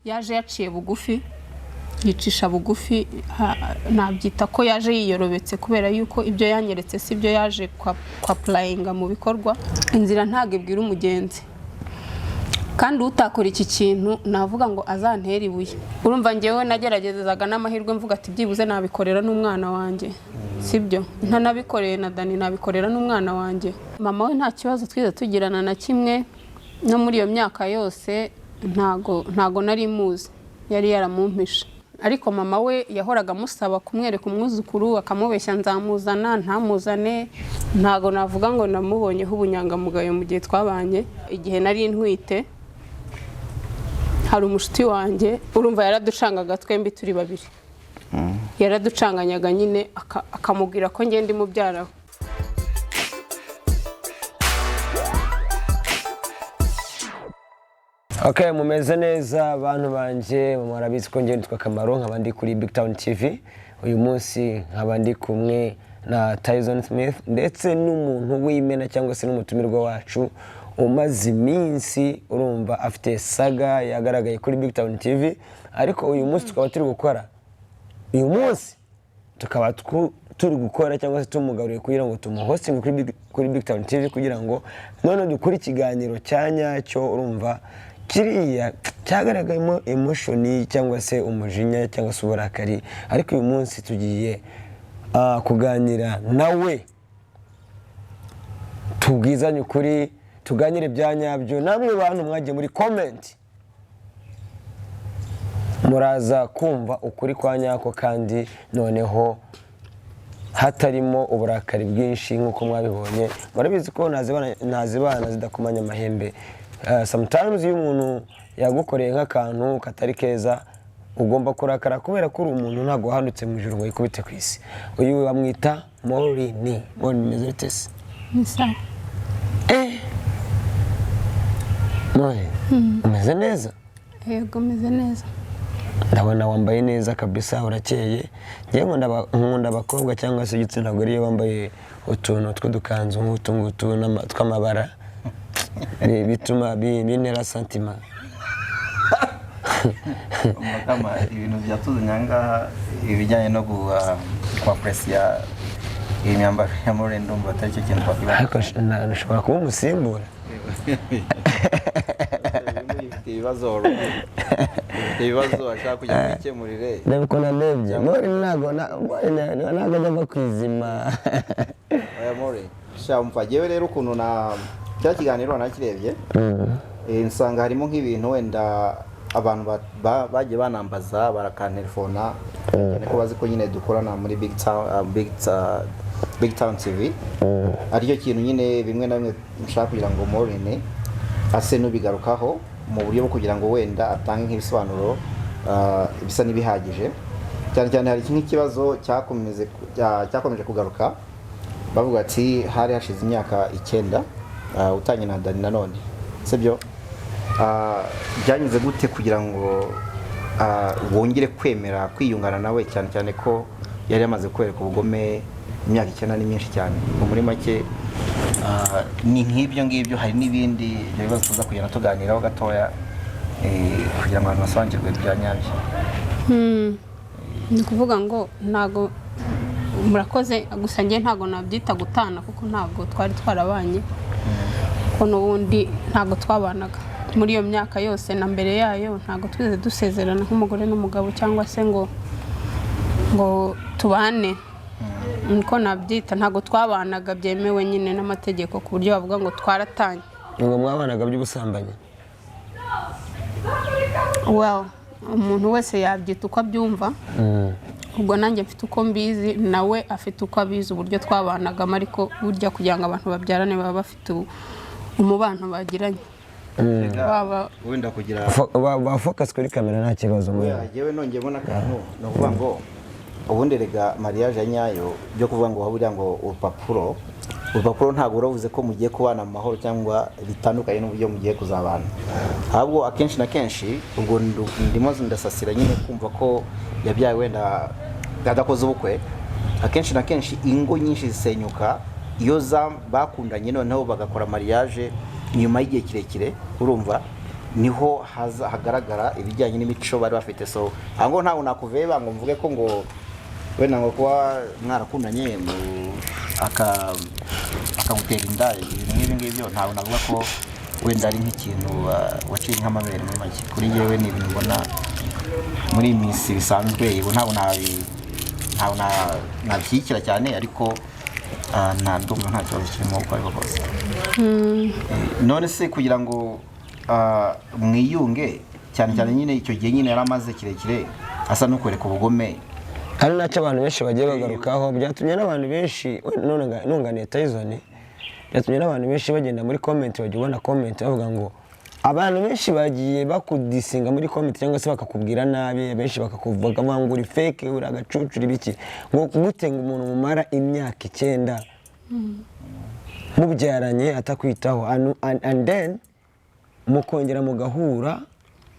yaje yaciye bugufi yicisha bugufi nabyita ko yaje yiyorobetse kubera yuko ibyo yanyeretse si byo yaje kwa playinga mu bikorwa inzira ntago ibwira umugenzi kandi utakora iki kintu navuga ngo azantera ibuye urumva ngewe nageragezaga n'amahirwe mvuga ati byibuze nabikorera n'umwana wanjye sibyo ntanabikoreye na Dani nabikorera n'umwana wanjye mama we nta kibazo twize tugirana na kimwe no muri iyo myaka yose ntago nari muzi yari yaramumpisha ariko mama we yahoraga musaba kumwereka umwuzukuru akamubeshya nzamuzana ntamuzane ntago navuga ngo namubonyeho ubunyangamugayo mu gihe twabanye igihe nari ntwite hari umushuti wanjye urumva yaraducangaga twembi turi babiri yaraducanganyaga nyine akamubwira ko ngende mubyara Okay, mumeze neza abantu banje murabizi ko ngende Kamaro nkabandi kuri BigTown TV uyu munsi nkabandi kumwe na Tyson Smith ndetse n'umuntu w'imena cyangwa se n'umutumirwa wacu umaze iminsi urumva afite saga yagaragaye kuri BigTown TV ariko uyu munsi tukaba turi gukora uyu munsi tukaba turi gukora cyangwa se tumugaruriye kugira ngo tumuhosting kuri BigTown TV kugira ngo none dukore ikiganiro cyanyacyo urumva kiriya cyagaragayemo emotion cyangwa se umujinya cyangwa se uburakari ariko uyu munsi tugiye kuganira nawe tubwizanye ukuri tuganire byanyabyo namwe bantu mwagiye muri comment muraza kumva ukuri kwa nyako kandi noneho hatarimo uburakari bwinshi nkuko mwabibonye murabizi ko nazibana zidakomanya amahembe sometimes iyo umuntu yagukoreye nk'akantu katari keza ugomba kurakara kubera ko uri umuntu ntago handutse mu ijuru ngo yikubite ku isi uyu bamwita Morini Mezetesi nsa umeze neza yego meze neza ndabona wambaye neza kabisa urakeye ngewe nkunda abakobwa cyangwa se igitsina gore iyo bambaye utuntu tw'udukanzu nk'utungutu tw'amabara bituma binera santima Kama ibintu byatuze nyanga ibijyanye no kwa presiya imyambaro ya Morini ndumva atari cyo kintu twakibaza ariko nashobora kuba umusimbura ibibazo ashaka kujya gukemurire ndabikona nebye Morini ntago ndava kwizima oya Morini shamva jewe rero ukuntu na cya kiganiro nakirebye nsanga harimo nk'ibintu wenda abantu bagiye banambaza barakantelefona ko bazi ko nyine dukorana muri BigTown TV ariyo kintu nyine bimwe na bimwe nshaka kugira ngo Morini ase nubigarukaho mu buryo bwo kugira ngo wenda atange nk'ibisobanuro bisa n'ibihagije cyane cyane hari nk'ikibazo cyakomeje kugaruka bavuga ati hari hashize imyaka 9 utanye na Dani Nanone sibyo byanyuze gute kugira ngo wongere kwemera kwiyungana nawe cyane cyane ko yari yamaze kwereka ubugome imyaka 9 ni myinshi cyane muri make ni nk'ibyo ngibyo hari n'ibindi bibazo tuza kugenda tuganiraho gatoya kugira ngo abantu basobanukirwe byanyabyo ni kuvuga ngo ntago murakoze gusa ngiye ntago nabyita gutana kuko ntago twari twarabanye ko n'ubundi ntago twabanaga muri iyo myaka yose na mbere yayo ntago tweze dusezerana nk'umugore n'umugabo cyangwa se ngo tubane niko nabyita ntago twabanaga byemewe nyine n'amategeko ku buryo bavuga ngo twaratanye ngo mwabanaga by'ubusambanyi well umuntu wese yabyita uko abyumva ubwo nanjye mfite uko mbizi nawe afite uko abizi uburyo twabanagamo ariko burya kugira ngo abantu babyarane baba bafite umubano bagiranye wenda kugira focus kuri kamera nta kibazo mwe yewe nongeye mbona akantu no kuvuga ngo ubundi rega mariage nyayo byo kuvuga ngo haburiya ngo urupapuro ntago uravuze ko mugiye kubana mu mahoro cyangwa bitandukanye n'uburyo mugiye kuzabana ahubwo akenshi na kenshi ubwo ndimo ndasasira nyine kumva ko yabyaye wenda gadakoze ubukwe akenshi na kenshi ingo nyinshi zisenyuka iyo bakundanye noneho bagakora mariage nyuma y'igihe kirekire urumva niho hagaragara ibijyanye n'imico bari bafite. So aho ntabwo nakuveba ngo mvuge ko ngo wenda ngo kuba mwarakundanye akamutera inda ibintu ngibyo ntabwo navuga ko wenda ari nk'ikintu waciye nk'amabere muri make. Kuri yewe ni ibintu mbona muri minsi bisanzwe yego ntabwo nabishyigikira cyane ariko ndumva nta kibazo kirimo uko ariko kose. None se kugira ngo mwiyunge cyane cyane nyine icyo gihe nyine yari amaze kirekire asa no kwereka ubugome, hari nacyo abantu benshi bagiye bagarukaho, byatumye n'abantu benshi nunganiye Tyson, byatumye n'abantu benshi bagenda muri comment, bajya ubona comment bavuga ngo abantu benshi bagiye bakudisinga muri comment cyangwa se bakakubwira nabi, benshi bakakuvuga ngo uri fake, uri agacucuri biki, ngo gutenga umuntu mumara imyaka 9 mubyaranye atakwitaho and then mukongera mugahura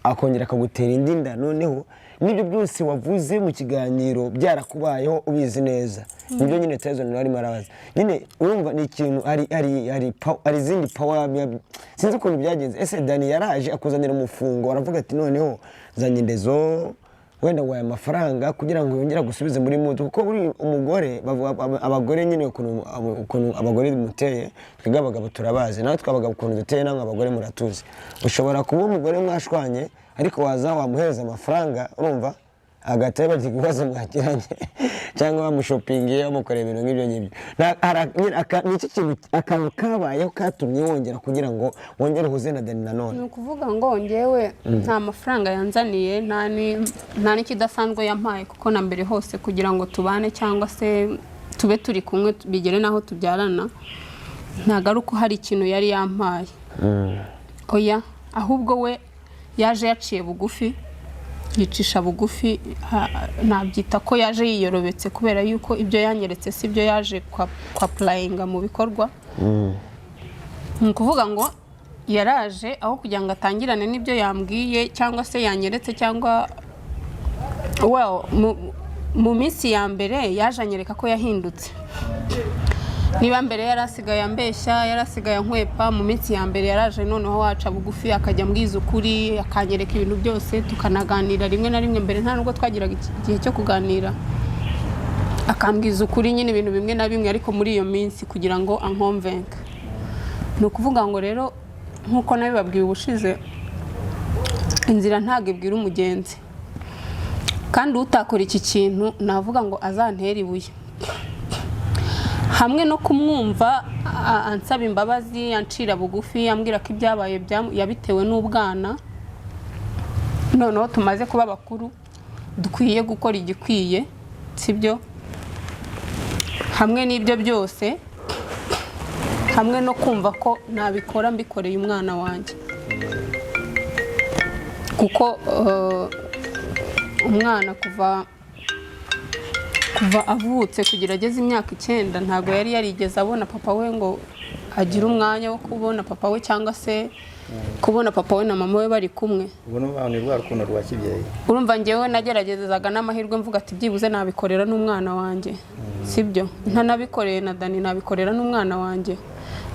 akongera akagutera indi nda, noneho nibyo byose wavuze mu kiganiro byarakubayeho ubizi neza. Nibyo nyine Tyson arimo arabaza nyine, urumva ni ikintu ari izindi power, sinzi ukuntu byagenze. Ese Dani yaraje akuzanira umufungo aravuga ati noneho zanye ndezo wenda waye amafaranga kugira ngo yongera gusubize muri mutu, kuko buri umugore abagore nyine ukuntu abagore muteye, twebwe abagabo turabazi, nawe twabagabo ukuntu duteye, namwe abagore muratuzi. Ushobora kuba umugore mwashwanye ariko waza wamuhereza amafaranga, urumva agateba ikibazo mwagiranye cyangwa bamushopingiye bamukorera ibintu nk'ibyo ngibyo. N'iki kintu akantu kabayeho katumye wongera kugira ngo wongere uhuze na Dani Nanone? Ni ukuvuga ngo ngewe nta mafaranga yanzaniye, nta n'ikidasanzwe yampaye, kuko na mbere hose kugira ngo tubane cyangwa se tube turi kumwe bigere naho tubyarana, ntago ari uko hari ikintu yari yampaye. Oya, ahubwo we yaje yaciye bugufi, yicisha bugufi, nabyita ko yaje yiyorobetse kubera yuko ibyo yanyeretse si byo yaje kwa playinga mu bikorwa. Ni ukuvuga ngo yaraje aho kugira ngo atangirane n'ibyo yambwiye cyangwa se yanyeretse, cyangwa mu minsi ya mbere yaje anyereka ko yahindutse. Niba mbere yarasigaye ambeshya, yarasigaye nkwepa, mu minsi ya mbere yaraje noneho waca bugufi akajya mbwiza ukuri, akanyereka ibintu byose, tukanaganira rimwe na rimwe. Mbere nta nubwo twagiraga igihe cyo kuganira, akambwiza ukuri nyine ibintu bimwe na bimwe, ariko muri iyo minsi kugira ngo ankonvenke. Ni ukuvuga ngo rero nk'uko nabibabwiye ubushize, inzira ntabwo ibwira umugenzi, kandi utakora iki kintu navuga ngo azantera ibuye. Hamwe no kumwumva ansaba imbabazi, ancira bugufi, ambwira ko ibyabaye yabitewe n'ubwana, noneho tumaze kuba bakuru dukwiye gukora igikwiye, sibyo? Hamwe n'ibyo byose, hamwe no kumva ko nabikora mbikoreye umwana wanjye, kuko umwana kuva avutse kugira ageze imyaka 9 ntago yari yarigeze abona papa we ngo agire umwanya wo kubona papa we, cyangwa se kubona papa we na mama we bari kumwe. Ubona ni rwa rukundo rwa kibyeyi. Urumva ngewe nageragezaga n'amahirwe mvuga ati byibuze nabikorera n'umwana wanjye, sibyo? Ntanabikoreye na Dani, nabikorera n'umwana wanjye.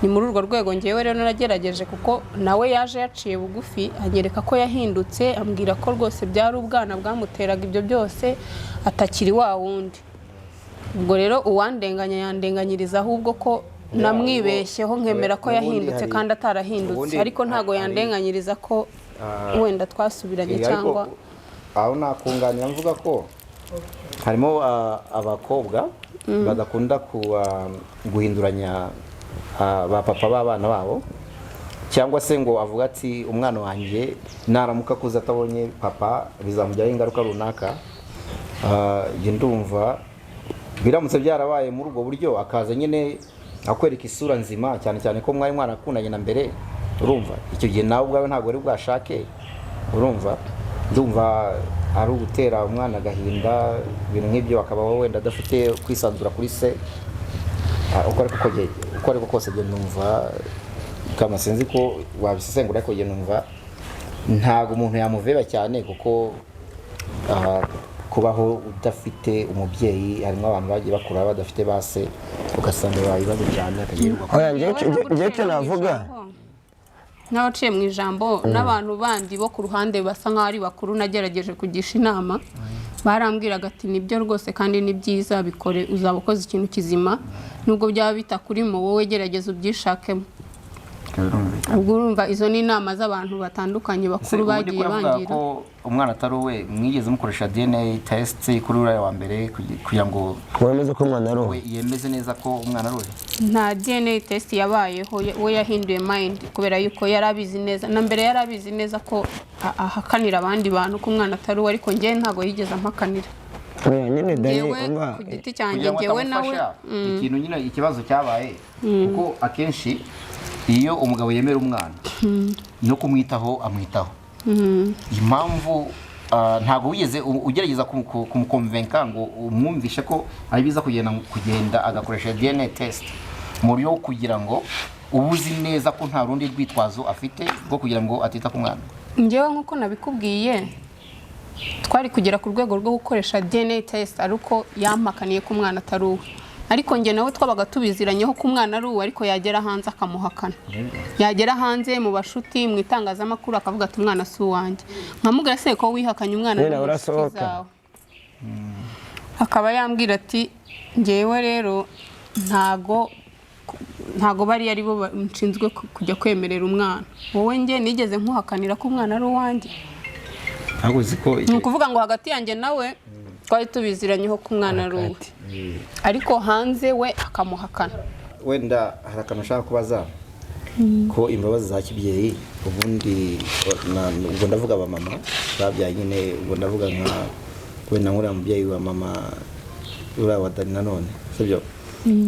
Ni muri urwo rwego ngewe rero naragerageje, kuko nawe yaje yaciye bugufi anyereka ko yahindutse, ambwira ko rwose byari ubwana bwamuteraga ibyo byose, atakiri wa wundi. Ubwo rero uwandenganya yandenganyiriza ahubwo ko namwibeshyeho nkemera ko yahindutse kandi atarahindutse, ariko ntago yandenganyiriza ko wenda twasubiranye cyangwa aho nakunganira mvuga ko harimo abakobwa badakunda guhinduranya ba papa b'abana babo, cyangwa se ngo avuga ati umwana wanjye naramuka kuza atabonye papa bizamujyaho ingaruka runaka. Ndumva biramutse byarabaye muri ubwo buryo, akaza nyine akwereka isura nzima, cyane cyane ko mwari mwarakundanye na mbere, urumva icyo gihe nawe ubwawe ntabwo ari bwashake, urumva ndumva ari ugutera umwana agahinda, ibintu nk'ibyo akaba wenda adafite kwisanzura kuri se. Uko ariko kose genda numva kama sinzi ko wabisesengura, ariko genda numva ntago umuntu yamuveba cyane, kuko kubaho udafite umubyeyi, harimo abantu bagiye bakura badafite base, ugasanga babibazo cyane akagirirwa. Oya, ngiye cyo navuga n'abaciye mu ijambo n'abantu bandi bo ku ruhande basa nk'aho ari bakuru nagerageje kugisha inama barambwiraga ati nibyo rwose kandi ni byiza bikore uzaba ukoze ikintu kizima nubwo byaba bitakurimo wowe gerageza ubyishakemo ubwo urumva izo ni inama z'abantu batandukanye bakuru bagiye bangira ko umwana atari we mwigeze mukoresha DNA test kuri uriya wa mbere kugira ngo wemeze ko umwana ari we yemeze neza ko umwana ari we nta DNA test yabayeho we yahinduye mind kubera yuko yarabizi neza na mbere yarabizi neza ko ahakanira abandi bantu ko umwana atari we ariko njye ntago yigeze ampakanira oya nyine Dani ku giti cyanjye njyewe nawe ikintu nyine ikibazo cyabaye kuko akenshi iyo umugabo yemera umwana no kumwitaho amwitaho impamvu ntago wigeze ugerageza kumukonvenka ngo umwumvishe ko ari biza kugenda agakoresha DNA test mu buryo kugira ngo ubuzi neza ko nta rundi rwitwazo afite rwo kugira ngo atita ku mwana njyewe nkuko nabikubwiye twari kugera ku rwego rwo gukoresha DNA test ariko yampakaniye ko umwana atari uwe ariko njye nawe twabaga tubiziranyeho ko umwana ari uwe ariko yagera hanze akamuhakana yagera hanze mu bashuti mu itangazamakuru akavuga ati umwana si uwanjye nkamubwira se ko wihakanye umwana urasohoka akaba yambwira ati njyewe rero ntago bari ari bo nshinzwe kujya kwemerera umwana wowe njye nigeze nkuhakanira ko umwana ari uwanjye ntabwo uzi ko ni ukuvuga ngo hagati yanjye nawe twari tubiziranyeho ko umwana ari uwe ariko hanze we akamuhakana wenda hari akantu ushaka kubaza ko imbabazi za kibyeyi ubundi ubwo ndavuga abamama babyaye nyine ubwo ndavuga nka wenda nkuriya mubyeyi wa mama uriya wa Dani Nanone sibyo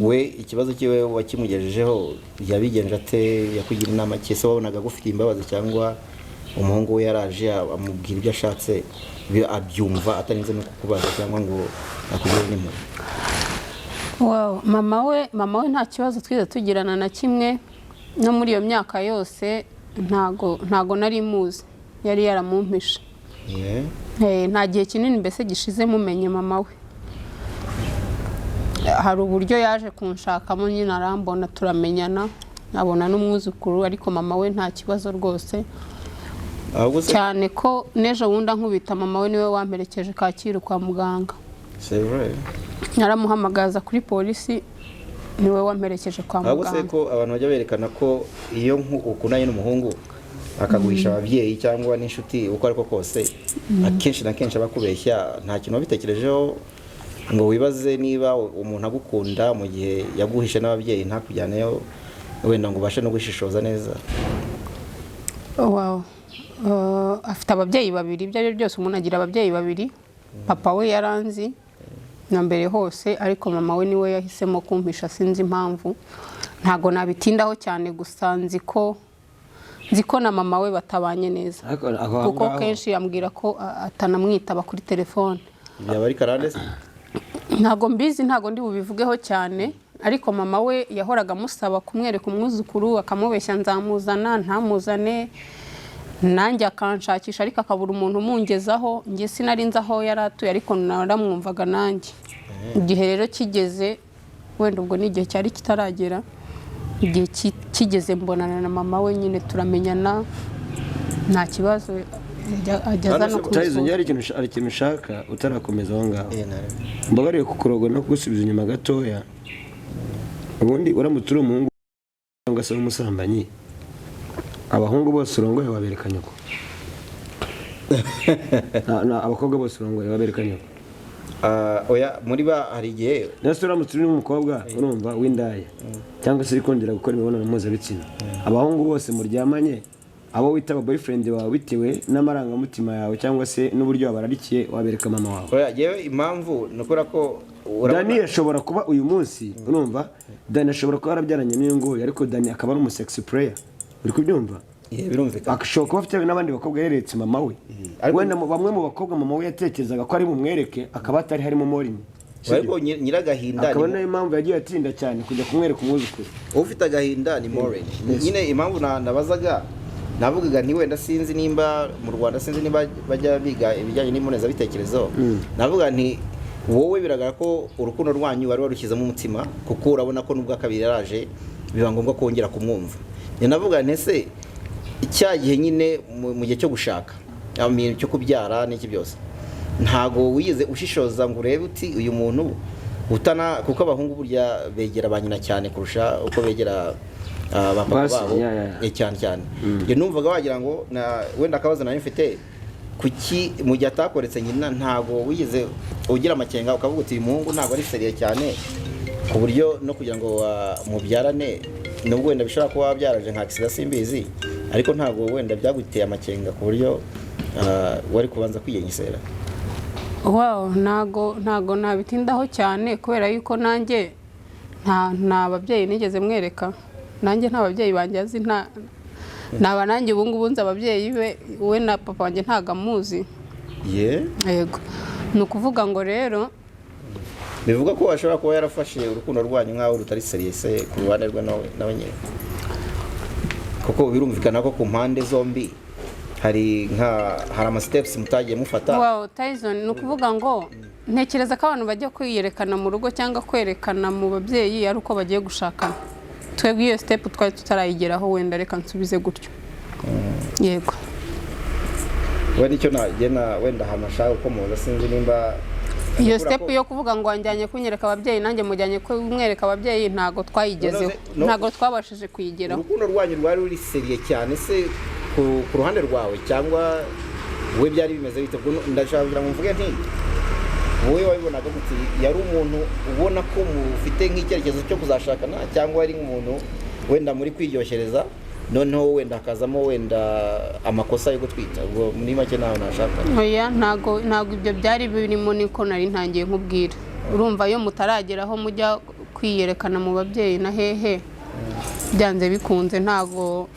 we ikibazo cyiwe wakimugejejeho yabigenje ate yakugira inama ki se wabonaga gufite imbabazi cyangwa umuhungu we yaraje amubwira ibyo ashatse abyumva atarinze no kukubaza cyangwa ngo akugire n'impuhwe wow mama we nta kibazo twize tugirana na kimwe no muri iyo myaka yose ntago nari muzi yari yaramumpishe nta gihe kinini mbese gishize mumenye mama we hari uburyo yaje kunshakamo nyine arambona turamenyana nabona n'umwuzukuru ariko mama we nta kibazo rwose cyane ko n'ejo bundi nkubita mama we niwe wamperekeje Kacyiru kwa muganga naramuhamagaza kuri polisi niwe wamperekeje kwa muganga ahubwo se ko abantu bajya berekana ko iyo ukundanye n'umuhungu akaguhisha ababyeyi cyangwa n'inshuti uko ariko kose akenshi na kenshi abakubeshya nta kintu wabitekerejeho ngo wibaze niba umuntu agukunda mu gihe yaguhishe n'ababyeyi ntakujyaneyo wenda ngo ubashe no gushishoza neza wow afite ababyeyi babiri ibyo ari byose umuntu agira ababyeyi babiri papa we yaranzi na mbere hose ariko mama we niwe yahisemo kumpisha sinzi impamvu ntago nabitindaho cyane gusa nzi ko na mama we batabanye neza kuko kenshi yambwira ko atanamwitaba kuri telefone byaba ari karande se ntago mbizi ntago ndi bubivugeho cyane ariko mama we yahoraga amusaba kumwereka umwuzukuru akamubeshya nzamuzana ntamuzane nanjye akanshakisha ariko akabura umuntu umungezaho njye sinari nzi aho yari atuye ariko naramwumvaga nanjye igihe rero kigeze wenda ubwo n'igihe cyari kitaragera igihe kigeze mbonana na mama we nyine turamenyana nta kibazo ageza no kumusura hari ikintu ushaka utarakomeza aho ngaho mbabariye kukurogo no kugusubiza inyuma gatoya ubundi uramutse uri umuhungu cyangwa se umusambanyi abahungu bose urongoye wabereka nyoko abakobwa bose urongoye wabereka nyoko oya muri ba hari igihe nase uramutse uri n'umukobwa urumva w'indaya cyangwa se uri kongera gukora imibonano mpuzabitsina abahungu bose muryamanye abo wita aba boyfriend bawe bitewe n'amarangamutima yawe cyangwa se n'uburyo wabararikiye wabereka mama wawe oya yewe impamvu nukora ko Dani ashobora kuba uyu munsi urumva Dani ashobora kuba yarabyaranye n'ingoyi ariko Dani akaba ari umusexy player uri kubyumva birumvikana akashobora kuba afite n'abandi bakobwa yeretse mama we wenda bamwe mu bakobwa mama we yatekerezaga ko ari bumwereke akaba atari harimo morini ariko nyiragahinda akaba nayo impamvu yagiye atinda cyane kujya kumwereka umwuzukuru ufite agahinda ni morini nyine impamvu nabazaga navugaga nti wenda sinzi nimba mu Rwanda sinzi nimba bajya biga ibijyanye n'imbonezabitekerezo navuga nti wowe biragaragara ko urukundo rwanyu wari warushyizemo umutima kuko urabona ko nubwo kabiri yaraje biba ngombwa kongera kumwumva navuga nti se icyagihe nyine mu gihe cyo gushaka cyo kubyara n'iki byose ntago wigeze ushishoza ngo urebe uti uyu muntu utana kuko abahungu burya begera ba nyina cyane kurusha uko begera bapapa babo cyane njye numvaga wagira ngo wenda akabazo nayo mfite kuki mu gihe atakoretse nyina ntago wigeze ugira amakenga ukavuga uti uyu muhungu ntago ari seriye cyane ku buryo no kugira ngo mubyarane nubwo wenda bishobora kuba byaraje nka accident simbizi ariko ntago wenda byaguteye amakenga ku buryo wari kubanza kwiyenyisera. Wow, ntago nabitindaho cyane kubera yuko nanjye nta babyeyi nigeze mwereka, nanjye nta babyeyi banjye azi, naba nanjye ubu ngubu nzi ababyeyi be, we na papa wanjye ntago amuzi. Yego, ni ukuvuga ngo rero bivuga ko ashobora kuba yarafashe urukundo rwanyu nk'aho rutari seriyese ku ruhande rwe nawe nyine, kuko birumvikana ko ku mpande zombi hari ama steps mutagiye mufata. Wow, Tyson, ni ukuvuga ngo ntekereza ko abantu bajya kwiyerekana mu rugo cyangwa kwerekana mu babyeyi ari uko bagiye gushakana. Twebwe iyo step twari tutarayigeraho, wenda reka nsubize gutyo. Yego, wenda icyo nagena wenda hanashaka uko muza sinzi nimba iyo step yo kuvuga ngo wanjyanye kunyereka ababyeyi nanjye mujyanye kumwereka ababyeyi ntago twayigezeho, ntago twabashije kuyigeraho. Urukundo rwanyu rwari ruri seriye cyane se ku ruhande rwawe cyangwa we byari bimeze bite? Ndashaka kugira ngo mvuge nti wowe wabibonaga gute? Yari umuntu ubona ko mufite nk'icyerekezo cyo kuzashakana cyangwa ari nk'umuntu wenda muri kwiryohereza noneho wenda akazamo wenda amakosa yo gutwita? Ubwo muri make nawe nashaka. Oya, ntago ibyo byari birimo, niko nari ntangiye nkubwira. Urumva iyo mutarageraho mujya kwiyerekana mu babyeyi na hehe, byanze bikunze ntago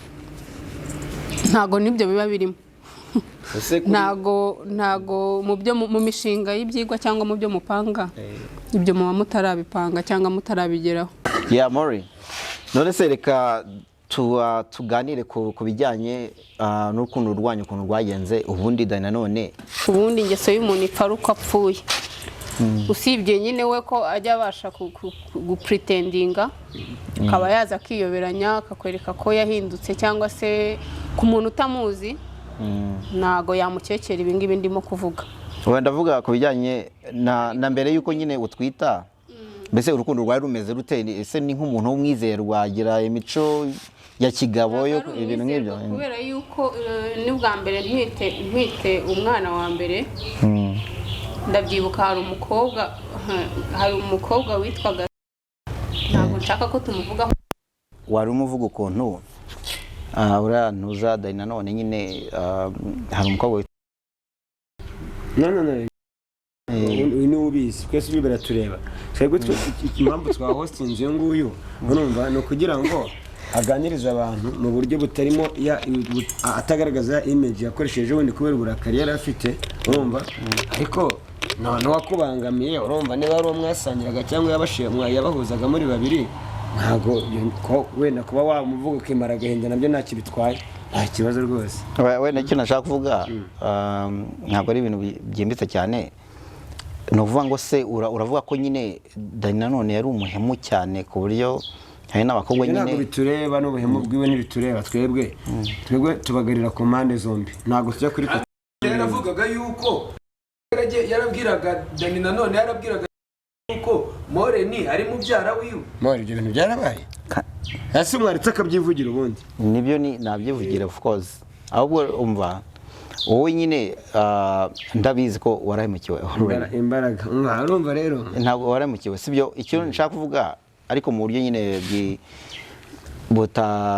nibyo biba birimo. ntago mu mishinga y'ibyigwa cyangwa mu byo mupanga, ibyo muba mutarabipanga cyangwa mutarabigeraho. Mori, none se reka tuganire ku bijyanye n'urukundo rwanyu ukuntu rwagenze. Ubundi Nanone, ubundi ingeso y'umuntu ipfa ari uko apfuye, usibye nyine we ko ajya abasha gupretendinga, akaba yaza akiyoberanya akakwereka ko yahindutse, cyangwa se ku muntu utamuzi ntago yamukekera ibi ngibi ndimo kuvuga. Wenda ndavuga ku bijyanye na mbere yuko nyine utwita, mbese urukundo rwari rumeze rute? Ese ni nk'umuntu w'umwizerwa, agira imico ya kigabo yo ibintu nk'ibyo? Kubera yuko ni bwa mbere ntwite umwana wa mbere, ndabyibuka hari umukobwa witwaga, ntabwo nshaka ko tumuvugaho. Wari umuvuga ukuntu uriya ntuza Nanone nyine hari umukobwa uyu ni ubizi, twese ubi baratureba. Twebwe impamvu twahostinze uyu nguyu urumva ni ukugira ngo aganirize abantu mu buryo butarimo atagaragaza image yakoresheje wenda kubera uburakari yari afite, urumva. Ariko none wakubangamiye, urumva niba ari umwasangiraga cyangwa yabahuzaga muri babiri, ntago wenda kuba wamuvuga ukimara agahinda nabyo ntacyo bitwaye, nta kibazo rwose. Wenda icyo nashaka kuvuga ntabwo ari ibintu byimbitse cyane. Ni ukuvuga ngo se uravuga ko nyine Nanone yari umuhemu cyane ku buryo hari n'abakobwa nyine ntabwo bitureba, n'ubuhemu bwiwe ntibitureba. Twebwe tubagarira ku mpande zombi, ntabwo tujya kuri kote. Yaravugaga yuko yarabwiraga Nanone, yarabwiraga yuko Moreni ari mubyara wiwe. More ibyo bintu byarabaye, ese mwaritse akabyivugira ubundi? Nibyo nabyivugira of course. Ahubwo umva wowe nyine ndabizi ko warahemukiwe imbaraga. Urumva rero ntabwo warahemukiwe, sibyo? Icyo nshaka kuvuga ariko mu buryo nyine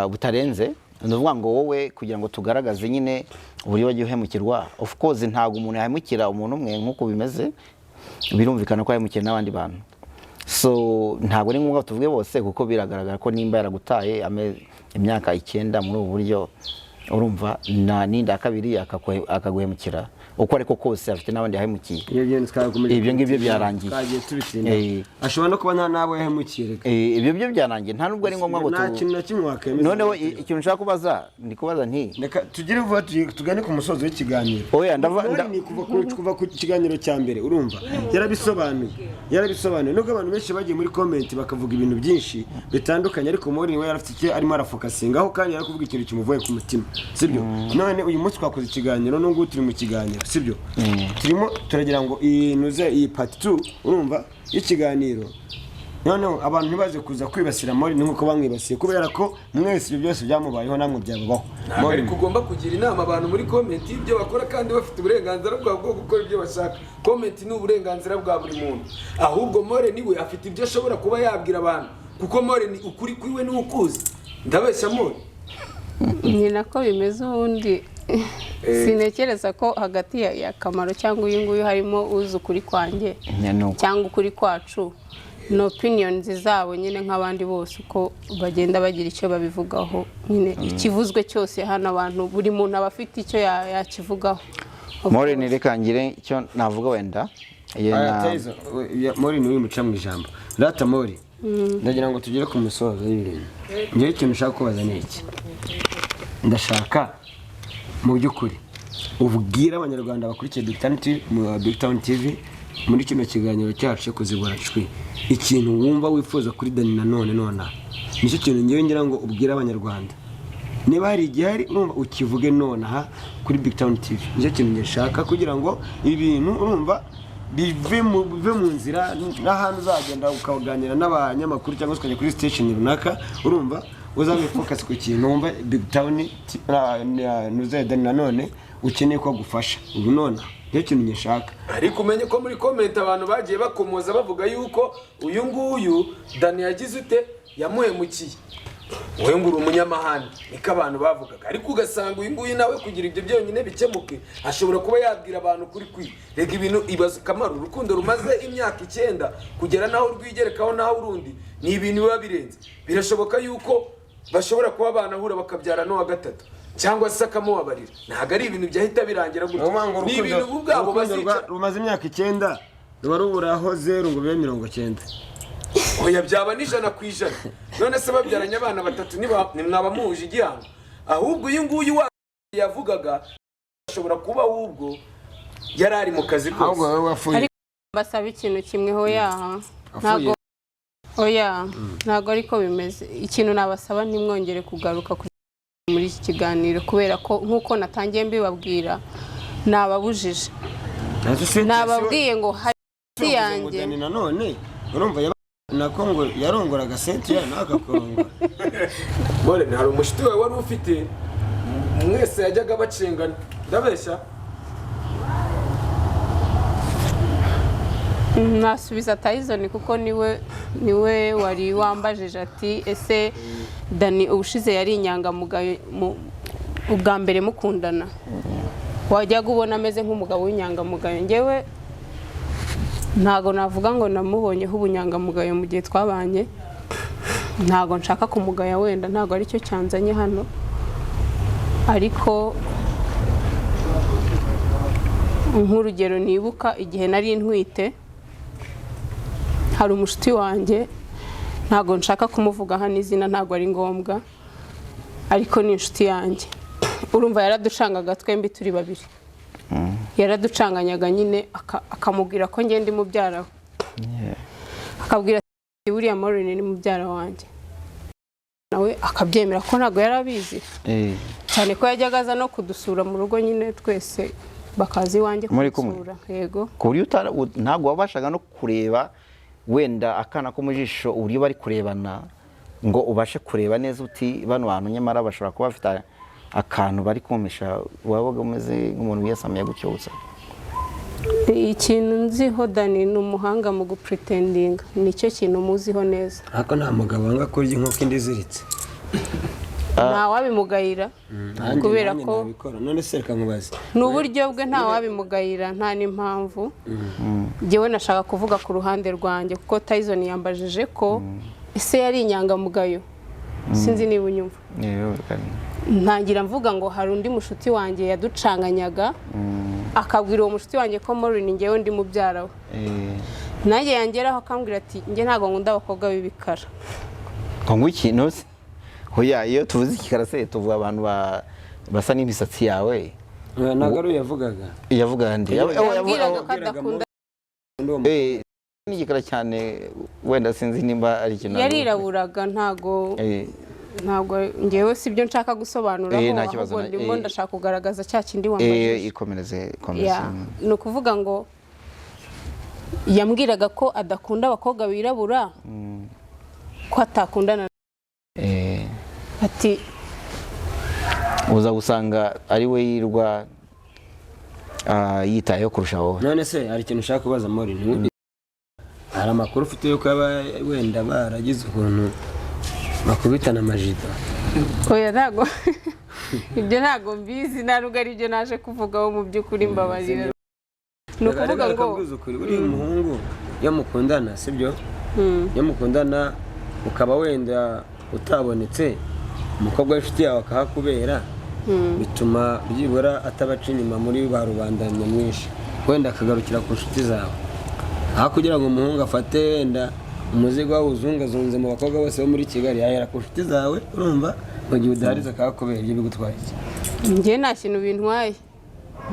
butarenze, ndavuga ngo wowe kugira ngo tugaragaze nyine uburyo wagiye uhemukirwa. Of course ntabwo umuntu yahemukira umuntu umwe nk'uko bimeze, birumvikana ko yahemukira n'abandi bantu. So ntabwo ari ngombwa tuvuge bose, kuko biragaragara ko nimba yaragutaye imyaka 9 muri ubu buryo, urumva n'inda kabiri akaguhemukira uko ariko kose afite n'abandi yahemukiye. Ibyo ngibyo byarangiye, ashobora no kuba nabo yahemukiye. Ibyo byo byarangiye, nta nubwo ari ngombwa ngo nta kintu na kimwe wakemeza. Noneho ikintu nshaka kubaza, ndikubaza nti reka tugire vuba tugane ku musozo w'ikiganiro. Oya, kuva ku kiganiro cya mbere, urumva yarabisobanuye nubwo abantu benshi bagiye muri comment bakavuga ibintu byinshi bitandukanye, ariko muri we yarafite icyo arimo arafokasingaho kandi yarakuvuga ikintu kimuvuye ku mutima. sibyo none uyu munsi twakoze ikiganiro nubwo turi mu kiganiro sibyo turimo turagira ngo iyi part 2 urumva y'ikiganiro noneho abantu ntibaze kuza kwibasira Mori nkuko bamwibasiye kubera ko mwese ibyo byose byamubayeho namwe byababaho Mori kugomba kugira inama abantu muri comment ibyo bakora kandi bafite uburenganzira bwo gukora ibyo bashaka comment ni uburenganzira bwa buri muntu ahubwo Mori niwe afite ibyo ashobora kuba yabwira abantu kuko Mori ni ukuri kwiwe ni ukuzi ndabeshya Mori ni nako bimeze ubundi sinekereza ko hagati ya Kamaro cyangwa uyu nguyu harimo uzi ukuri kwanjye cyangwa ukuri kwacu no opinions zabo nyine nk'abandi bose uko bagenda bagira icyo babivugaho nyine ikivuzwe cyose hano abantu buri muntu aba afite icyo yakivugaho Mori nirekangire icyo navuga wenda Mori ni muca mu ijambo rata Mori ndagira ngo tugere ku musozo y'ibintu ngiye ikintu ushaka kubaza ni iki ndashaka mu by'ukuri ubwira abanyarwanda bakurikiye BigTown TV muri kino kiganiro cyacu cyo kuzibura cwi ikintu wumva wifuza kuri Dani Nanone nona nicyo kintu ngiye ngira ngo ubwira abanyarwanda niba hari igihari urumva ukivuge nona kuri BigTown TV nicyo kintu ngishaka kugira ngo ibintu urumva bive mu nzira n'ahantu uzagenda ukaganira n'abanyamakuru cyangwa ukajya kuri station runaka urumva uzabe focus ku kintu wumva BigTown nuze Dani Nanone ukeneye ko gufasha ubu nona nicyo kintu ngishaka ariko umenye ko muri comment abantu bagiye bakomoza bavuga yuko uyu nguyu Dani yagize ute yamuhemukiye wowe nguru umunyamahane niko abantu bavugaga ariko ugasanga uyu nguyu nawe kugira ibyo byonyine bikemuke ashobora kuba yabwira abantu kuri rega ibintu ibaza Kamaro urukundo rumaze imyaka 9 kugera naho rwigerekaho naho urundi ni ibintu biba birenze birashoboka yuko bashobora kuba banahura bakabyara no wa gatatu cyangwa se akamubabarira ntago ari ibintu byahita birangira gutyo ni ibintu ubwabo bazica rumaze imyaka 9 ruba ruburaho 0 ngo bibe 90 oya byaba n'ijana ku ijana none se babyaranye abana 3 nimwaba muhuje igihango ahubwo uyu nguyu yavugaga ashobora kuba ahubwo yari ari mu kazi kose ahubwo wowe wafuye ariko basaba ikintu kimwe hoya ntago oya ntago ariko bimeze ikintu nabasaba nimwongere kugaruka muri iki kiganiro kubera ko nkuko natangiye mbibabwira nababujije nababwiye ngo hari yanjye Nanone urumva nako ngo yarongoraga senti ya nakakorongora Mori hari umushiti wawe wari ufite mwese yajyaga bacengana ndabeshya nasubiza Tyson kuko niwe wari wambajije ati ese Dani ubushize yari inyangamugayo ubwa mbere mukundana wajyaga ubona ameze nk'umugabo w'inyangamugayo ngewe ntago navuga ngo namubonyeho ubunyangamugayo mu gihe twabanye ntago nshaka kumugaya wenda ntago ari cyo cyanzanye hano ariko nk'urugero nibuka igihe nari ntwite hari umushiti wanjye ntago nshaka kumuvuga hano izina ntago ari ngombwa ariko ni inshuti yanjye urumva yaraducangaga twembi turi babiri yaraducanganyaga nyine akamubwira ko ngende mubyara akabwira ati buriya Mori ni mubyara wanjye nawe akabyemera ko ntago yarabizi cyane ko yajyaga aza no kudusura mu rugo nyine twese bakazi wanjye kudusura yego ku buryo ntago wabashaga no kureba wenda akana ko mu jisho uburyo bari kurebana ngo ubashe kureba neza uti bano bantu nyamara bashobora kuba bafite akantu bari kumisha wabaga umeze nk'umuntu wiyasamiye gutyo gusa ikintu nziho Dani ni umuhanga mu gupretendinga nicyo kintu muziho neza ariko nta mugabo wanga kurya inkoko indi ziritse nta wabimugayira kubera ko none se reka nkubaze n'uburyo bwe nta wabimugayira nta n'impamvu ngewe nashaka kuvuga ku ruhande rwanjye kuko Tyson yambajije ko ese yari inyangamugayo sinzi niba unyumva ntangira mvuga ngo hari undi mushuti wanjye yaducanganyaga akabwira uwo mushuti wanjye ko Mori ni ngewe ndi mubyara we nanjye yangeraho akambwira ati nge ntago nkunda abakobwa b'ibikara ngo iki nose hoya iyo tuvuze ikikarase tuvuga abantu basa n'imisatsi yawe ntago ari yavugaga ndi yabwiraga ko adakunda n'igikara cyane wenda sinzi nimba ari ikintu yariraburaga ntago ntabwo ngewe sibyo nshaka gusobanuraho ahubwo ndimo ndashaka kugaragaza cya kindi wambaye ikomereze ni ukuvuga ngo yambwiraga ko adakunda abakobwa birabura ko atakundana ati uza gusanga ari we yirwa yitayeho kurusha wowe. None se hari ikintu ushaka kubaza Mori? Hari amakuru ufite yuko wenda baragize ukuntu bakubitana amajipo? Oya ntago ibyo ntago mbizi, ntabwo ari byo naje kuvugaho mu by'ukuri, mbabarira. Ni ukuvuga ngo uri umuhungu yamukundana sibyo, yamukundana ukaba wenda utabonetse, umukobwa w'inshuti yawe akahakubera, bituma byibura atabaca inyuma muri ba rubanda nyamwinshi, wenda akagarukira ku nshuti zawe, aho kugira ngo umuhungu afate wenda umuzigo wawuzungazunze mu bakobwa bose bo muri Kigali, yahera ku nshuti zawe, urumva, mu gihe udahariza akahakubera. Ibyo bigutwaye iki? Njye nta kintu bintwaye,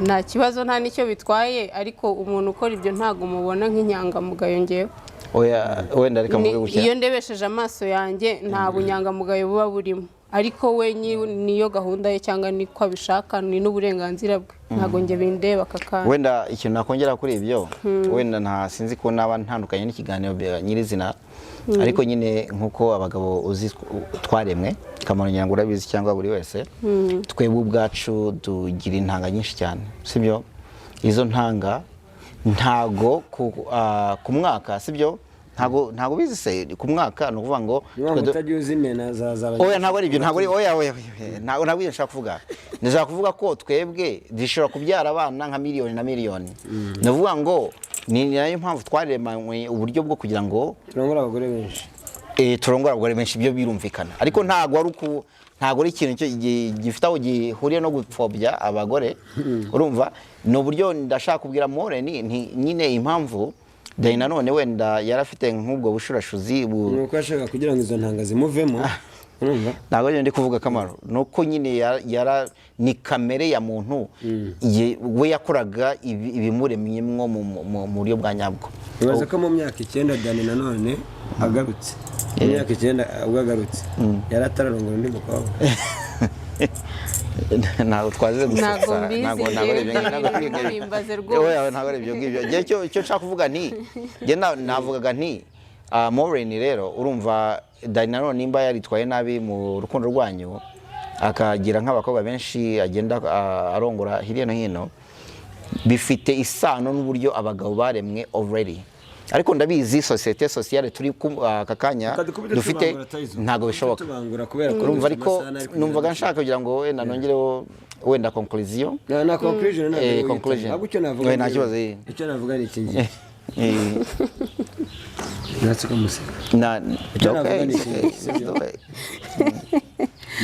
nta kibazo, nta nicyo bitwaye, ariko umuntu ukora ibyo ntago mubona nk'inyangamugayo ngewe. Oya, wenda reka muvuge gutya. Iyo ndebesheje amaso yanjye nta bunyangamugayo buba burimo, ariko we niyo gahunda ye cyangwa niko abishaka, ni n'uburenganzira bwe, ntago nge bindeba kakana. Wenda ikintu nakongera kuri ibyo, wenda nta sinzi ko naba ntandukanye n'ikiganiro nyirizina, ariko nyine nkuko abagabo uzi twaremwe, Kamaro ngira ngo urabizi cyangwa buri wese, twebwe ubwacu tugira intanga nyinshi cyane, sibyo? Izo ntanga ntago ku mwaka, sibyo? Ntago bizi se ku mwaka, no kuvuga ngo utagiye imena za oya, ntago ari ibyo, ntago ari oya ntago nshaka kuvuga. Ndashaka kuvuga ko twebwe dishobora kubyara abana nka miliyoni na miliyoni. Ndavuga ngo ni nayo mpamvu twaremanywe uburyo bwo kugira ngo turongora abagore benshi. Turongora abagore benshi, byo birumvikana, ariko ntago ari ikintu gifite aho gihuriye no gupfobya abagore, urumva. No buryo ndashaka kubwira More ni nyine impamvu Nanone wenda yarafite nk'ubwo bushurashuzi nuko ashaka kugira ngo izo ntanga zimuvemo, urumva. Ntago ndi kuvuga Kamaro, nuko nyine ni kamere ya muntu, we yakoraga ibimuremyemwo mu buryo bwa nyabwo. Bibaza ko mu myaka 9 Nanone agarutse, mu myaka 9 ubwo agarutse yaratararongora undi mukobwa. Ntago twaze gusetsa, ntago ari ibyo ngibyo. Icyo nshaka kuvuga nge navugaga nti More rero, urumva Nanone nimba yaritwaye nabi mu rukundo rwanyu, akagira nk'abakobwa benshi agenda arongora hirya no hino, bifite isano n'uburyo abagabo baremwe already. Ariko ndabizi societe sociale turi aka kanya dufite ntago bishoboka, urumva. Ariko numvaga nshaka kugira ngo wenda nongereho wenda conclusion na conclusion ntabwo icyo navuga, nta kibazo. Icyo navuga ni iki ngiye natsuka museka icyo navuga ni iki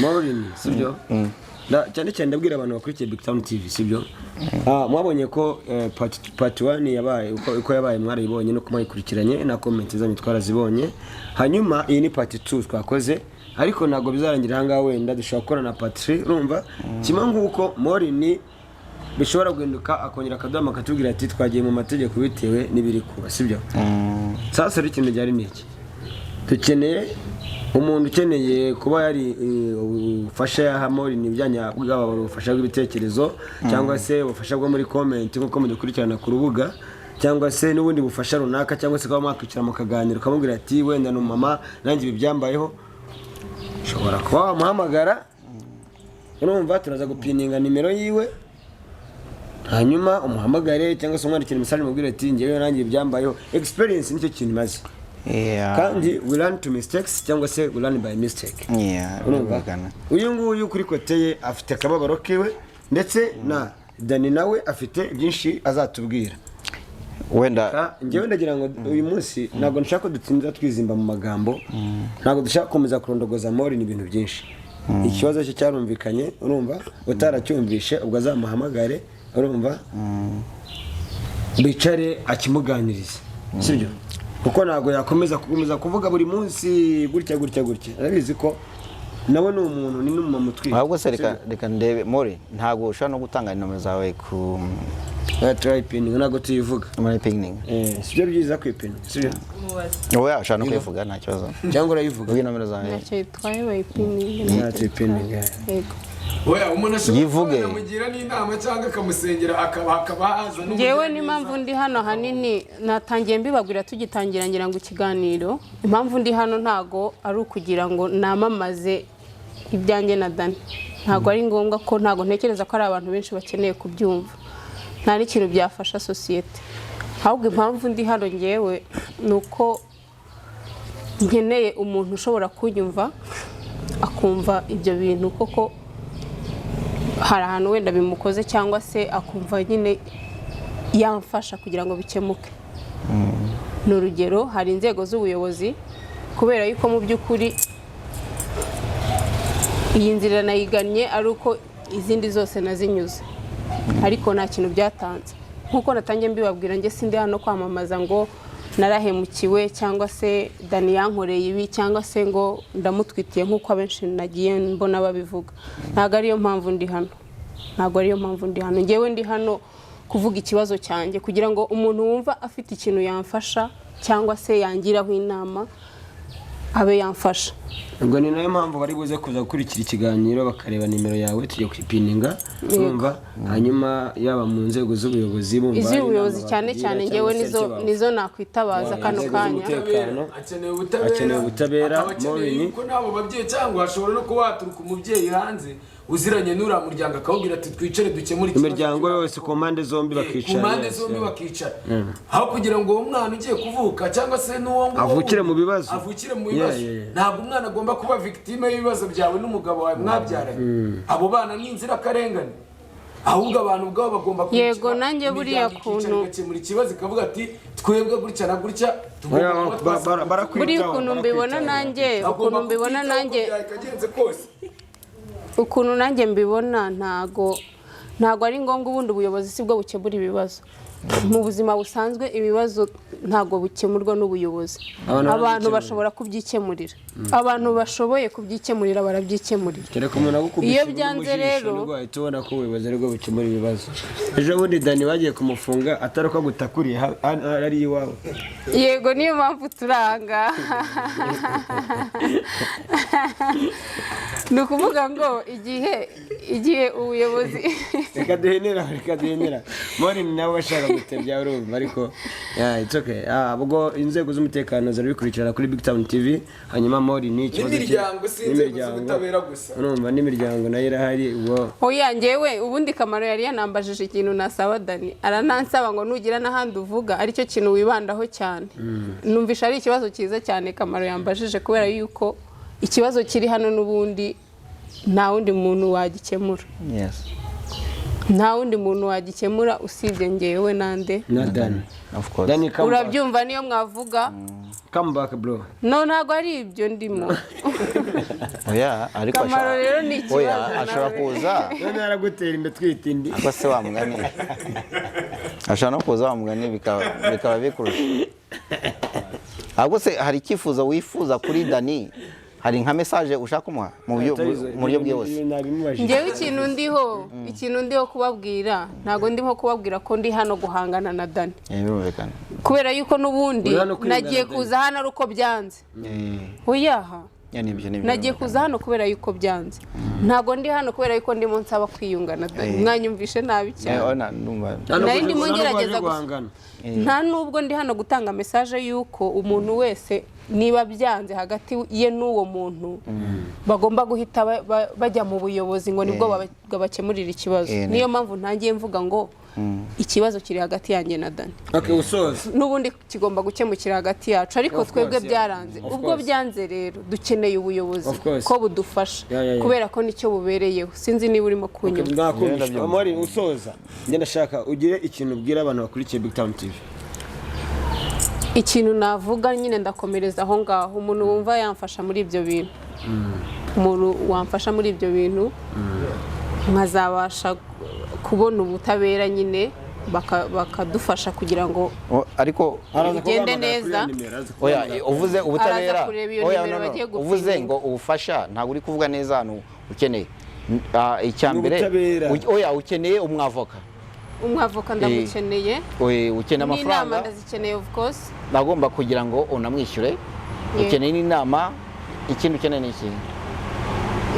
Morin, sibyo? Cyane cyane ndabwira abantu bakurikiye BigTown TV, sibyo? Mwabonye ko part 1 yabaye uko yabaye, mwarayibonye no kumayikurikiranye na comment zanyu twarazibonye. Hanyuma iyi ni part 2 twakoze, ariko nago bizarangira hanga wenda dushobora gukora na part 3, urumva. Kimwe nguko Morin bishobora guhinduka akongera akadama akatubwira ati twagiye mu mategeko bitewe n'ibiri kuba, sibyo? Sasa rero ikintu cyari niki, dukeneye umuntu ukeneye kuba yari ufasha ya More n'ibijyanye bw'aba ubufasha bw'ibitekerezo, cyangwa se ubufasha bwo muri comment nkuko mudukurikirana ku rubuga, cyangwa se n'ubundi bufasha runaka, cyangwa se kuba mwakwicara mu kaganiro ukamubwira ati wenda no mama nanjye ibyambayeho, ushobora kuba wamuhamagara, urumva. Turaza gupininga nimero yiwe, hanyuma umuhamagare cyangwa se umwandikire message mubwire ati ngewe nanjye ibyambayeho. Experience nicyo kintu maze. Kandi we learn to mistakes, cyangwa se we learn by mistake. Uyu nguyu kuri koteye afite akababaro kiwe, ndetse na Dani nawe afite byinshi azatubwira. Wenda ngewe ndagira ngo uyu munsi ntabwo nshaka ko dutinza twizimba mu magambo, ntabwo dushaka komeza kurondogoza More n'ibintu byinshi. Ikibazo cye cyarumvikanye, urumva. Utaracyumvishe ubwo azamuhamagare, urumva, bicare akimuganiriza, sibyo? Kuko ntago yakomeza kuvuga buri munsi gutya. Arabizi ko nawe ni umuntu, ni n'umumama utwite. Ahubwo se reka ndebe More, ntago ushaka no gutanga inama zawe turayipinga ntabwo tuyivuga muri pinning sibyo byiza kwipinga sibyo wowe ashaka no kwivuga nta kibazo cyangwa urayivuga uyu nomero zawe ntacyo bitwaye bayipininga nta tuyipinga yego oya umuntu ashobora Yivuge. kumugira n'inama cyangwa akamusengera hakaba haza ngewe n'impamvu ndi hano hanini natangiye mbibabwira tugitangira ngira ngo ikiganiro impamvu ndi hano ntago ari ukugira ngo namamaze ibyanjye na Dani ntago ari ngombwa ko ntago ntekereza ko ari abantu benshi bakeneye kubyumva nta n'ikintu byafasha sosiyete ahubwo impamvu ndi hano ngewe ni uko nkeneye umuntu ushobora kunyumva akumva ibyo bintu koko hari ahantu wenda bimukoze cyangwa se akumva nyine yamfasha kugira ngo bikemuke ni urugero hari inzego z'ubuyobozi kubera yuko mu by'ukuri iyi nzira nayigannye ari uko izindi zose nazinyuze ariko nta kintu byatanze nk'uko natangiye mbibabwira njye sindi hano kwamamaza ngo narahemukiwe cyangwa se Dani yankoreye ibi cyangwa se ngo ndamutwitiye nk'uko abenshi nagiye mbona babivuga ntabwo ariyo mpamvu ndi hano ngewe ndi hano kuvuga ikibazo cyanjye kugira ngo umuntu wumva afite ikintu yamfasha cyangwa se yangiraho inama abe yamfasha ubwo ni nayo mpamvu bari buze kuza gukurikira ikiganiro bakareba nimero yawe tujya kwipininga urumva hanyuma yaba mu nzego z'ubuyobozi bumva iz'ubuyobozi cyane cyane ngewe nizo nakwitabaza kano kanya akeneye ubutabera akeneye ko nabo babyeyi cyangwa hashobora no kuba haturuka umubyeyi hanze uziranye n'uriya muryango akawubwira ati twicare dukemure ikibazo imiryango yose ku mpande zombi bakicara aho kugira ngo uwo mwana ugiye kuvuka cyangwa se n'uwo nguwo avukire mu bibazo ntabwo umwana agomba kuba victime y'ibibazo byawe n'umugabo wawe mwabyaranye abo bana ni inzirakarengane ahubwo abantu ubwabo bagomba kwicara yego nanjye buriya kuntu gakemura ikibazo ikavuga ati twebwe gutya na gutya buriya ukuntu mbibona nanjye ukuntu nanjye mbibona ntago ari ngombwa ubundi ubuyobozi sibwo bukemura ibibazo mu buzima busanzwe ibibazo ntago bukemurwa n'ubuyobozi abantu bashobora kubyikemurira abantu bashoboye kubyikemurira barabyikemurira iyo byanze rero tubona ko ubuyobozi aribwo bukemura ibibazo ejo bundi Dani bagiye kumufunga atari uko gutakuriye ari iwawe yego niyo mpamvu turanga ni ukuvuga ngo igihe ubuyobozi reka duhenera Morin nabo bashaka gutebya urumva ariko it's okay ubwo inzego z'umutekano zirabikurikirana kuri BigTown TV hanyuma Morin ni ikibazo cy'imiryango gusa urumva n'imiryango nayo irahari ubwo oya ngewe ubundi Kamaro yari yanambajije ikintu nasaba Dani aranansaba ngo nugira n'ahandi uvuga aricyo kintu wibandaho cyane numvisha ari ikibazo cyiza cyane Kamaro yambajije kubera yuko ikibazo kiri hano n'ubundi nta wundi muntu wagikemura nta wundi muntu wagikemura usibye ngewe nande na Dani of course urabyumva niyo mwavuga come back bro ntago ari ibyo ndimo oya ariko Kamaro rero ni ikibazo ashobora kuza none aragutera imbe twita indi ako se wamugani ashobora no kuza wamugani bikaba bikurusha ahubwo se hari icyifuzo wifuza kuri Dani hari nka message ushaka kumuha mu buryo bwose ngewe ikintu ndiho kubabwira ntago ndimo kubabwira ko ndi hano guhangana na Dani kubera yuko n'ubundi nagiye kuza hano ari uko byanze oyaha nagiye kuza hano kubera yuko byanze ntago ndi hano kubera yuko ndimo nsaba kwiyunga na Dani mwanyumvishe nabi cyane nari ndimo ngerageza guhangana nta nubwo ndi hano gutanga message yuko umuntu wese niba byanze hagati ye n'uwo muntu bagomba guhita bajya mu buyobozi ngo nibwo bakemurira ikibazo niyo mpamvu ntangiye mvuga ngo ikibazo kiri hagati yanjye na Dani n'ubundi kigomba gukemukira hagati yacu ariko twebwe byaranze ubwo byanze rero dukeneye ubuyobozi ko budufasha kubera ko nicyo bubereyeho sinzi niba urimo kunyumva Amori usoza njye ndashaka ugire ikintu ubwira abantu bakurikiye BigTown TV ikintu navuga nyine ndakomereza aho ngaho umuntu wumva yamfasha muri ibyo bintu umuntu wamfasha muri ibyo bintu nkazabasha kubona ubutabera nyine bakadufasha kugira ngo ariko bigende neza oya uvuze ubutabera uvuze ngo ubufasha ntabwo uri kuvuga neza hano ukeneye icyambere oya ukeneye umwavoka umwavoka ndamukeneye ukeneye amafaranga n'inama ndazikeneye of course nagomba kugira ngo unamwishyure ukeneye n'inama ikindi ukeneye ni iki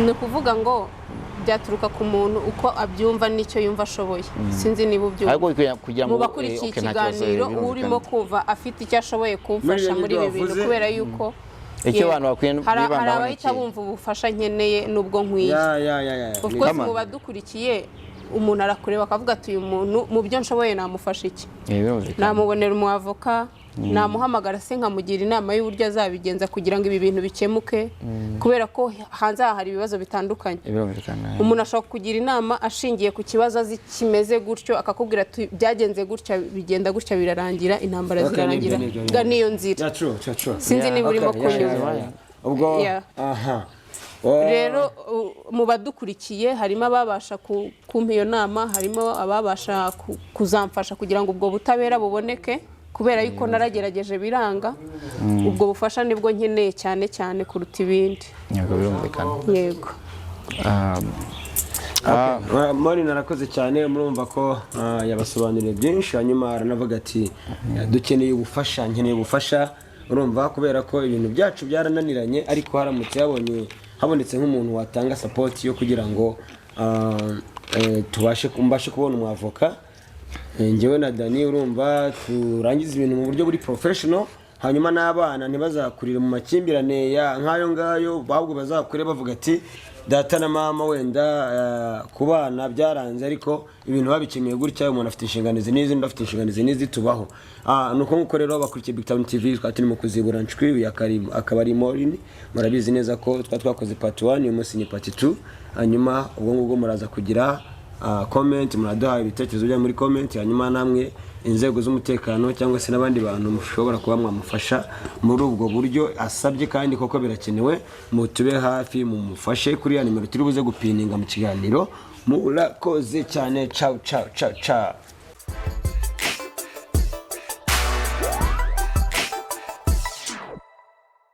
ni ukuvuga ngo byaturuka ku muntu uko abyumva n'icyo yumva ashoboye sinzi niba ubyumva mu bakurikiye ikiganiro urimo kumva afite icyo ashoboye kumfasha muri ibi bintu kubera yuko icyo abantu bakwiye hari abahita bumva ubufasha nkeneye n'ubwo nkwiye of course mu badukurikiye umuntu arakureba akavuga ati uyu muntu mu byo nshoboye namufasha iki namubonera umwavoka namuhamagara se nkamugira inama y'uburyo azabigenza kugira ngo ibi bintu bikemuke kubera ko hanze aha hari ibibazo bitandukanye umuntu ashobora kugira inama ashingiye ku kibazo azi kimeze gutyo akakubwira ati byagenze gutya bigenda gutya birarangira intambara zirarangira ga niyo nzira sinzi niba urimo kunyumva ubwo aha rero mu badukurikiye harimo ababasha kumpa iyo nama harimo ababasha kuzamfasha kugira ngo ubwo butabera buboneke kubera yuko naragerageje biranga ubwo bufasha nibwo nkeneye cyane cyane kuruta ibindi yego Moni narakoze cyane murumva ko yabasobanuriye byinshi hanyuma aranavuga ati dukeneye ubufasha nkeneye ubufasha urumva kubera ko ibintu byacu byarananiranye ariko haramutse habonetse nk'umuntu watanga support yo kugira ngo mbashe kubona umwavoka njyewe na Dani urumva turangiza ibintu mu buryo buri professional hanyuma n'abana ntibazakurire mu makimbirane nk'ayo ngayo ahubwo bazakure bavuga ati data na mama wenda ku bana byaranze ariko ibintu babikemeye gutya umuntu afite inshingano n'izi ndafite inshingano n'izi tubaho nuko nkuko rero bakurikiye BigTown TV twaturimo kuzibura nshwi akaba ari Morin murabizi neza ko twakoze part 1 uyu munsi ni part 2 hanyuma ubwo ngubwo muraza kugira comment muraduha ibitekerezo bya muri comment hanyuma namwe inzego z'umutekano cyangwa se n'abandi bantu mushobora kuba mwamufasha muri ubwo buryo asabye kandi koko birakenewe mutube hafi mumufashe kuri ya nimero turi buze gupininga mu kiganiro murakoze cyane ciao ciao ciao ciao